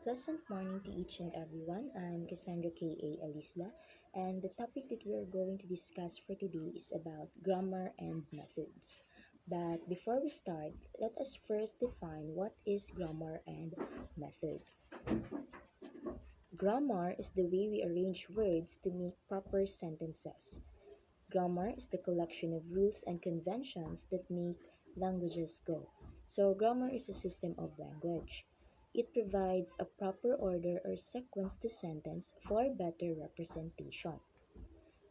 Pleasant morning to each and everyone. I'm Cassandra K.A. Alisla, and the topic that we are going to discuss for today is about grammar and methods. But before we start, let us first define what is grammar and methods. Grammar is the way we arrange words to make proper sentences. Grammar is the collection of rules and conventions that make languages go. So, grammar is a system of language. It provides a proper order or sequence to sentence for better representation.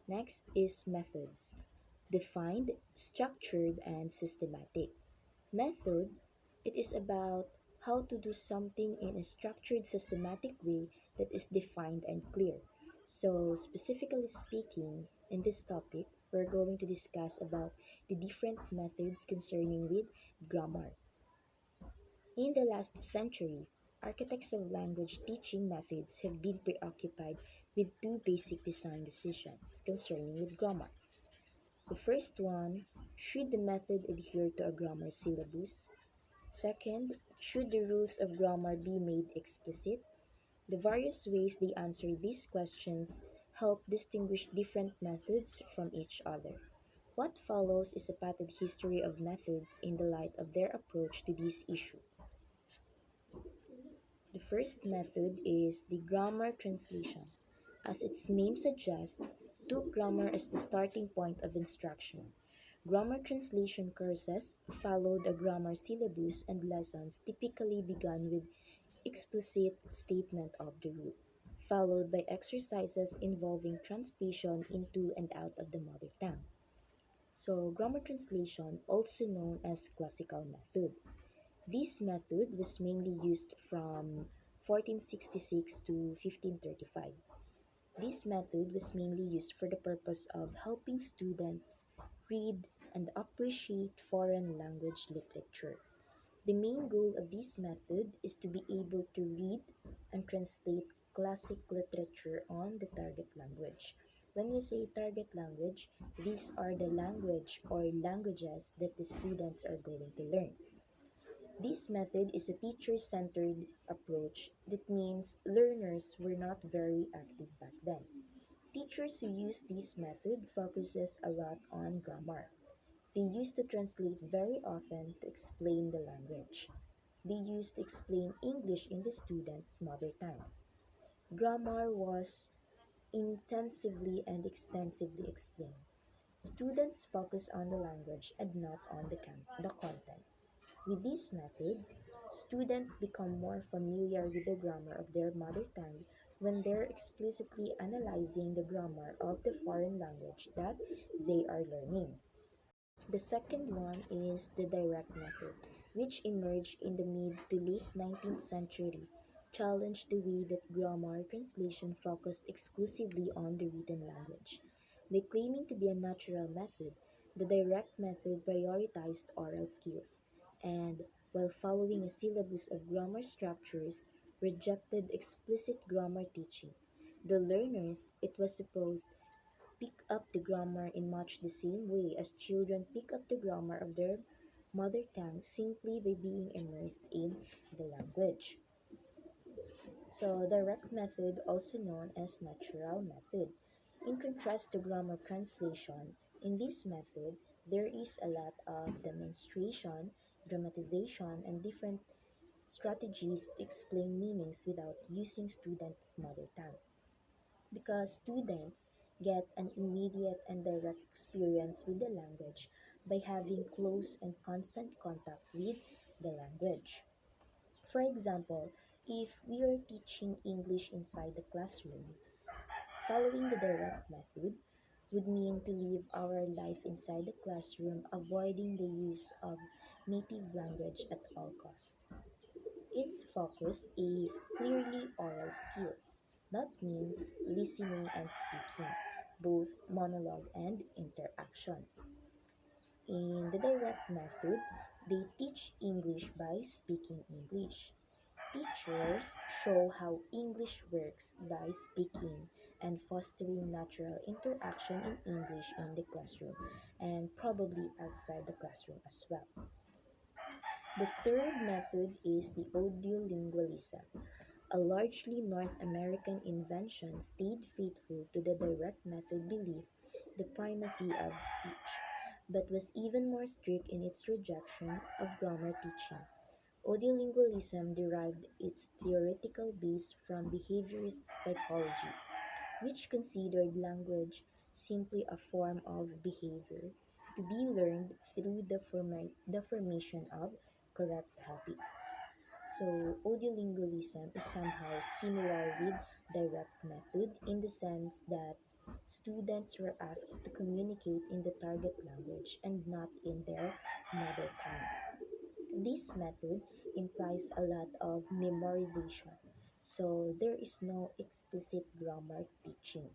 Next is methods, defined, structured, and systematic. Method, it is about how to do something in a structured, systematic way that is defined and clear. So, specifically speaking, in this topic, we're going to discuss about the different methods concerning with grammar. In the last century, architects of language teaching methods have been preoccupied with two basic design decisions concerning with grammar. The first one, should the method adhere to a grammar syllabus? Second, should the rules of grammar be made explicit? The various ways they answer these questions help distinguish different methods from each other. What follows is a potted history of methods in the light of their approach to this issue. The first method is the grammar translation. As its name suggests, took grammar as the starting point of instruction. Grammar translation courses followed a grammar syllabus, and lessons typically began with explicit statement of the rule, followed by exercises involving translation into and out of the mother tongue. So, grammar translation, also known as classical method. This method was mainly used from 1466 to 1535. This method was mainly used for the purpose of helping students read and appreciate foreign language literature. The main goal of this method is to be able to read and translate classic literature on the target language. When we say target language, these are the language or languages that the students are going to learn. This method is a teacher-centered approach. That means learners were not very active back then. Teachers who use this method focuses a lot on grammar. They used to translate very often to explain the language. They used to explain English in the student's mother tongue. Grammar was intensively and extensively explained. Students focus on the language and not on the content. With this method, students become more familiar with the grammar of their mother tongue when they're explicitly analyzing the grammar of the foreign language that they are learning. The second one is the direct method, which emerged in the mid to late 19th century, challenged the way that grammar translation focused exclusively on the written language. By claiming to be a natural method, the direct method prioritized oral skills, and, while following a syllabus of grammar structures, rejected explicit grammar teaching. The learners, it was supposed, pick up the grammar in much the same way as children pick up the grammar of their mother tongue simply by being immersed in the language. So, direct method, also known as natural method. In contrast to grammar translation, in this method, there is a lot of demonstration, dramatization, and different strategies to explain meanings without using students' mother tongue, because students get an immediate and direct experience with the language by having close and constant contact with the language. For example, if we are teaching English inside the classroom, following the direct method would mean to live our life inside the classroom, avoiding the use of native language at all cost. Its focus is clearly oral skills. That means listening and speaking, both monologue and interaction. In the direct method, they teach English by speaking English. Teachers show how English works by speaking and fostering natural interaction in English in the classroom and probably outside the classroom as well. The third method is the audiolingualism. A largely North American invention, stayed faithful to the direct method belief the primacy of speech, but was even more strict in its rejection of grammar teaching. Audiolingualism derived its theoretical base from behaviorist psychology, which considered language simply a form of behavior to be learned through the formation of correct habits. So, audiolingualism is somehow similar with direct method in the sense that students were asked to communicate in the target language and not in their mother tongue. This method implies a lot of memorization, so there is no explicit grammar teaching.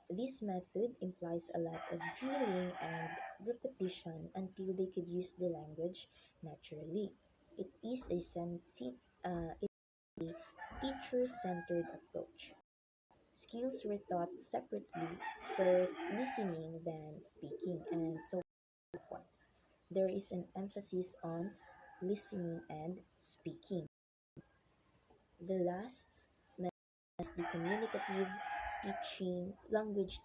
This method implies a lot of drilling and repetition until they could use the language naturally. It is a teacher-centered approach. Skills were taught separately, first listening, then speaking, and so forth. There is an emphasis on listening and speaking. The last method is the communicative teaching language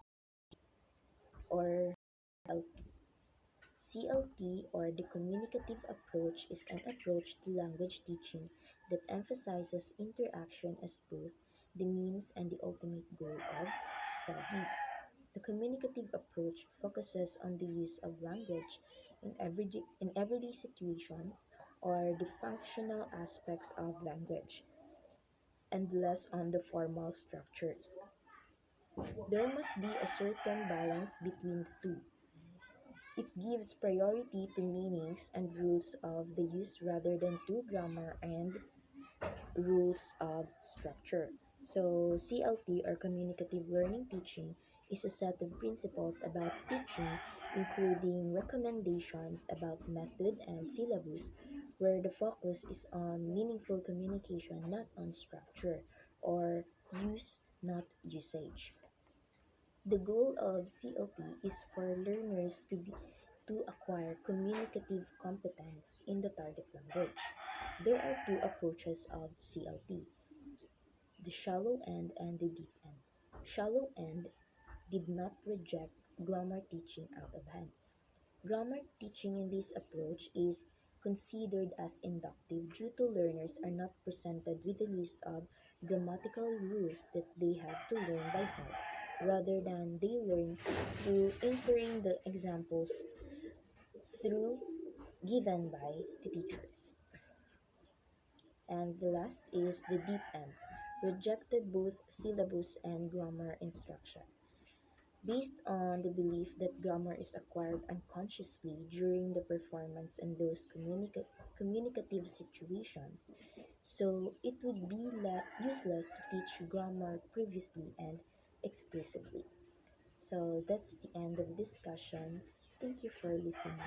or CLT. CLT or the communicative approach is an approach to language teaching that emphasizes interaction as both the means and the ultimate goal of study. The communicative approach focuses on the use of language in everyday situations or the functional aspects of language and less on the formal structures. There must be a certain balance between the two. It gives priority to meanings and rules of the use rather than to grammar and rules of structure. So, CLT or communicative learning teaching is a set of principles about teaching, including recommendations about method and syllabus, where the focus is on meaningful communication, not on structure, or use, not usage. The goal of CLT is for learners to acquire communicative competence in the target language. There are two approaches of CLT: the shallow end and the deep end. Shallow end did not reject grammar teaching out of hand. Grammar teaching in this approach is considered as inductive due to learners are not presented with a list of grammatical rules that they have to learn by heart, rather than they learn through inferring the examples through given by the teachers. And the last is the deep end, rejected both syllabus and grammar instruction, based on the belief that grammar is acquired unconsciously during the performance in those communicative situations. So it would be useless to teach grammar previously and explicitly. So that's the end of the discussion. Thank you for listening.